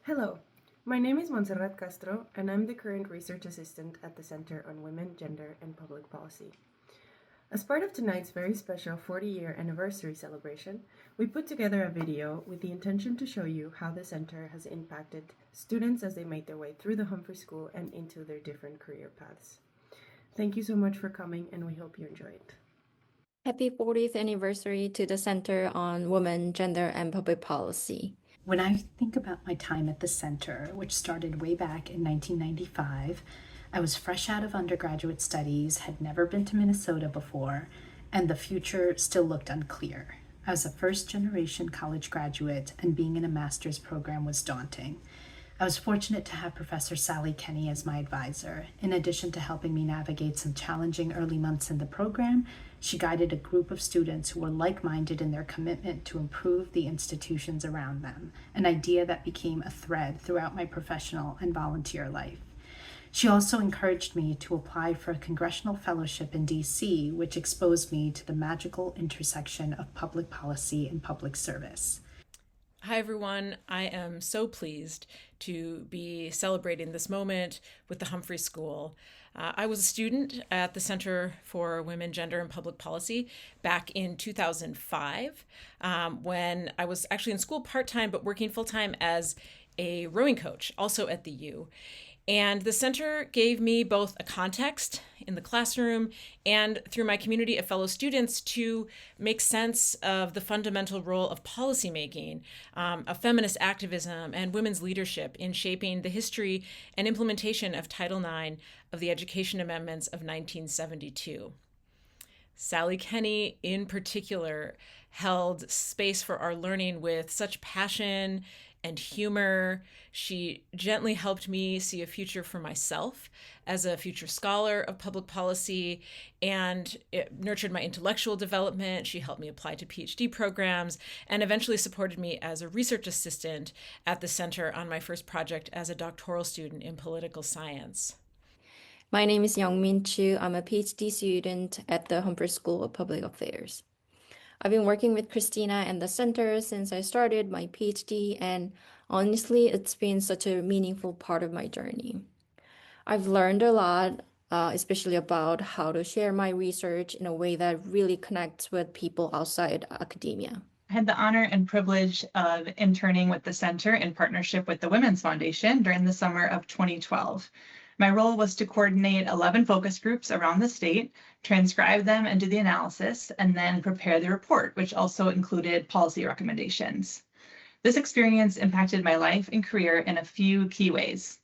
Hello, my name is Montserrat Castro, and I'm the current research assistant at the Center on Women, Gender, and Public Policy. As part of tonight's very special 40-year anniversary celebration, we put together a video with the intention to show you how the center has impacted students as they make their way through the Humphrey School and into their different career paths. Thank you so much for coming, and we hope you enjoy it. Happy 40th anniversary to the Center on Women, Gender, and Public Policy. When I think about my time at the center, which started way back in 1995, I was fresh out of undergraduate studies, had never been to Minnesota before, and the future still looked unclear. I was a first-generation college graduate, and being in a master's program was daunting. I was fortunate to have Professor Sally Kenny as my advisor. In addition to helping me navigate some challenging early months in the program, she guided a group of students who were like-minded in their commitment to improve the institutions around them, an idea that became a thread throughout my professional and volunteer life. She also encouraged me to apply for a congressional fellowship in DC, which exposed me to the magical intersection of public policy and public service. Hi, everyone. I am so pleased to be celebrating this moment with the Humphrey School. I was a student at the Center for Women, Gender, and Public Policy back in 2005 when I was actually in school part-time but working full-time as a rowing coach, also at the U. And the center gave me both a context in the classroom and through my community of fellow students to make sense of the fundamental role of policymaking, of feminist activism, and women's leadership in shaping the history and implementation of Title IX of the Education Amendments of 1972. Sally Kenny, in particular, held space for our learning with such passion and humor. She gently helped me see a future for myself as a future scholar of public policy, and it nurtured my intellectual development. She helped me apply to PhD programs and eventually supported me as a research assistant at the center on my first project as a doctoral student in political science. My name is Youngmin Chu. I'm a PhD student at the Humphrey School of Public Affairs. I've been working with Christina and the center since I started my PhD, and honestly, it's been such a meaningful part of my journey. I've learned a lot, especially about how to share my research in a way that really connects with people outside academia. I had the honor and privilege of interning with the center in partnership with the Women's Foundation during the summer of 2012. My role was to coordinate 11 focus groups around the state, transcribe them and do the analysis, and then prepare the report, which also included policy recommendations. This experience impacted my life and career in a few key ways.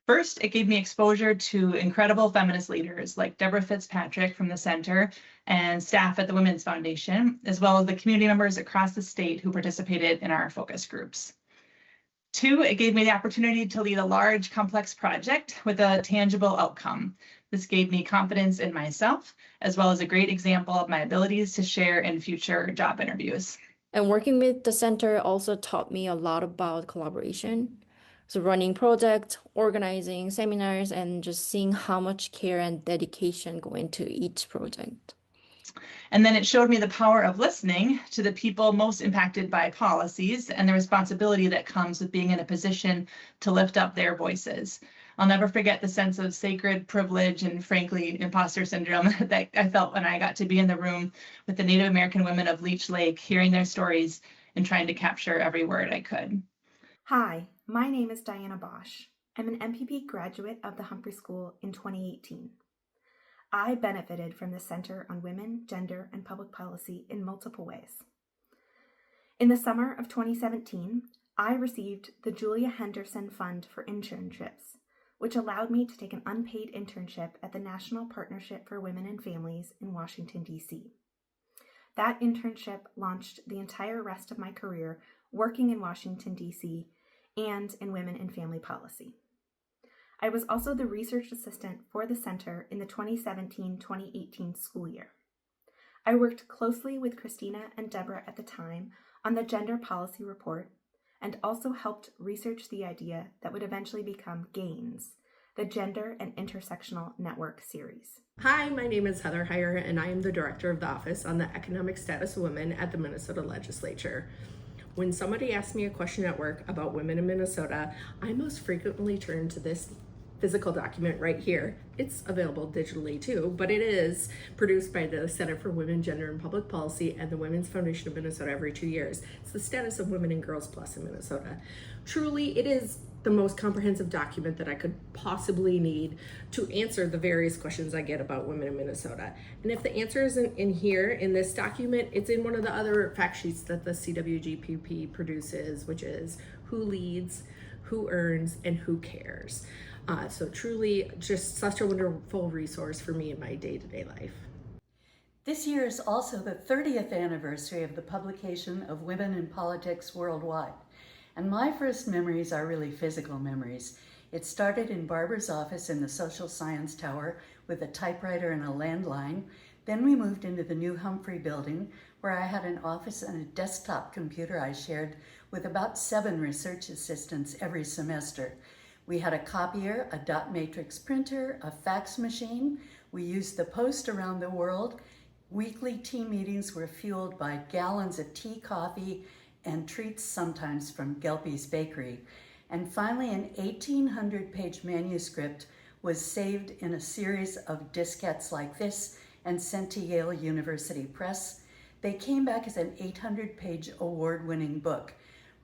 First, it gave me exposure to incredible feminist leaders like Deborah Fitzpatrick from the center and staff at the Women's Foundation, as well as the community members across the state who participated in our focus groups. Two, it gave me the opportunity to lead a large, complex project with a tangible outcome. This gave me confidence in myself, as well as a great example of my abilities to share in future job interviews. And working with the center also taught me a lot about collaboration. So running projects, organizing seminars, and just seeing how much care and dedication go into each project. And then it showed me the power of listening to the people most impacted by policies and the responsibility that comes with being in a position to lift up their voices. I'll never forget the sense of sacred privilege and, frankly, imposter syndrome that I felt when I got to be in the room with the Native American women of Leech Lake, hearing their stories and trying to capture every word I could. Hi, my name is Diana Bosch. I'm an MPP graduate of the Humphrey School in 2018. I benefited from the Center on Women, Gender, and Public Policy in multiple ways. In the summer of 2017, I received the Julia Henderson Fund for Internships, which allowed me to take an unpaid internship at the National Partnership for Women and Families in Washington, D.C. That internship launched the entire rest of my career working in Washington, D.C. and in women and family policy. I was also the research assistant for the center in the 2017-2018 school year. I worked closely with Christina and Deborah at the time on the gender policy report and also helped research the idea that would eventually become GAINS, the Gender and Intersectional Network series. Hi, my name is Heather Heyer, and I am the director of the Office on the Economic Status of Women at the Minnesota Legislature. When somebody asks me a question at work about women in Minnesota, I most frequently turn to this physical document right here. It's available digitally too, but it is produced by the Center for Women, Gender, and Public Policy and the Women's Foundation of Minnesota every 2 years. It's the status of Women and Girls Plus in Minnesota. Truly, it is the most comprehensive document that I could possibly need to answer the various questions I get about women in Minnesota. And if the answer isn't in here in this document, it's in one of the other fact sheets that the CWGPP produces, which is who leads, who earns, and who cares. So truly just such a wonderful resource for me in my day-to-day life. This year is also the 30th anniversary of the publication of Women in Politics Worldwide. And my first memories are really physical memories. It started in Barbara's office in the Social Science Tower with a typewriter and a landline. Then we moved into the new Humphrey building where I had an office and a desktop computer I shared with about 7 research assistants every semester. We had a copier, a dot matrix printer, a fax machine. We used the post around the world. Weekly tea meetings were fueled by gallons of tea, coffee, and treats sometimes from Gelpy's Bakery. And finally, an 1,800-page manuscript was saved in a series of diskettes like this and sent to Yale University Press. They came back as an 800-page award-winning book.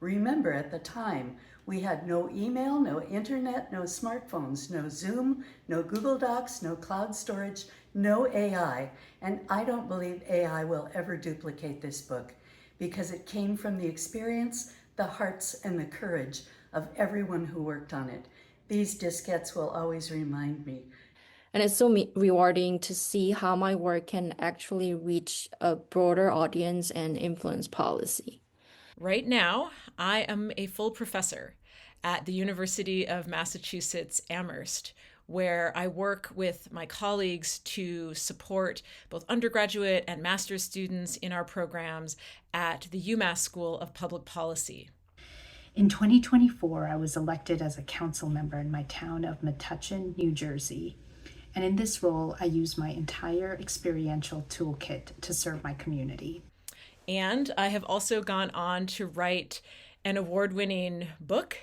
Remember, at the time, we had no email, no internet, no smartphones, no Zoom, no Google Docs, no cloud storage, no AI. And I don't believe AI will ever duplicate this book because it came from the experience, the hearts, and the courage of everyone who worked on it. These diskettes will always remind me. And it's so rewarding to see how my work can actually reach a broader audience and influence policy. Right now, I am a full professor at the University of Massachusetts Amherst, where I work with my colleagues to support both undergraduate and master's students in our programs at the UMass School of Public Policy. In 2024, I was elected as a council member in my town of Metuchen, New Jersey. And in this role, I used my entire experiential toolkit to serve my community. And I have also gone on to write an award-winning book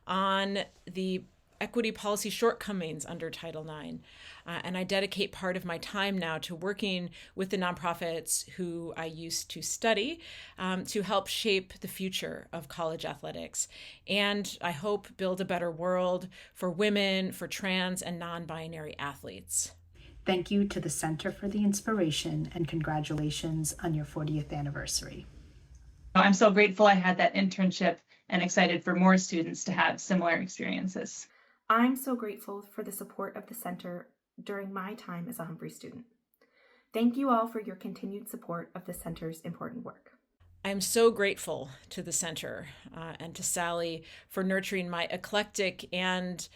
on the equity policy shortcomings under Title IX. And I dedicate part of my time now to working with the nonprofits who I used to study to help shape the future of college athletics. And I hope build a better world for women, for trans and non-binary athletes. Thank you to the Center for the Inspiration and congratulations on your 40th anniversary. I'm so grateful I had that internship and excited for more students to have similar experiences. I'm so grateful for the support of the center during my time as a Humphrey student. Thank you all for your continued support of the center's important work. I'm so grateful to the center and to Sally for nurturing my eclectic and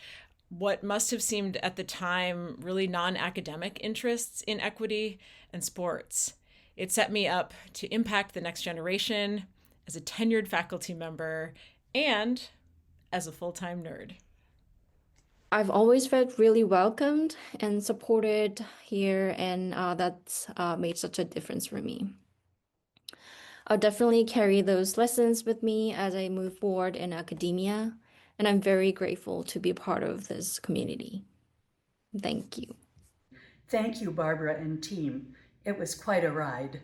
what must have seemed at the time really non-academic interests in equity and sports. It set me up to impact the next generation as a tenured faculty member and as a full-time nerd. I've always felt really welcomed and supported here, and that's made such a difference for me. I'll definitely carry those lessons with me as I move forward in academia, and I'm very grateful to be a part of this community. Thank you. Thank you, Barbara and team. It was quite a ride.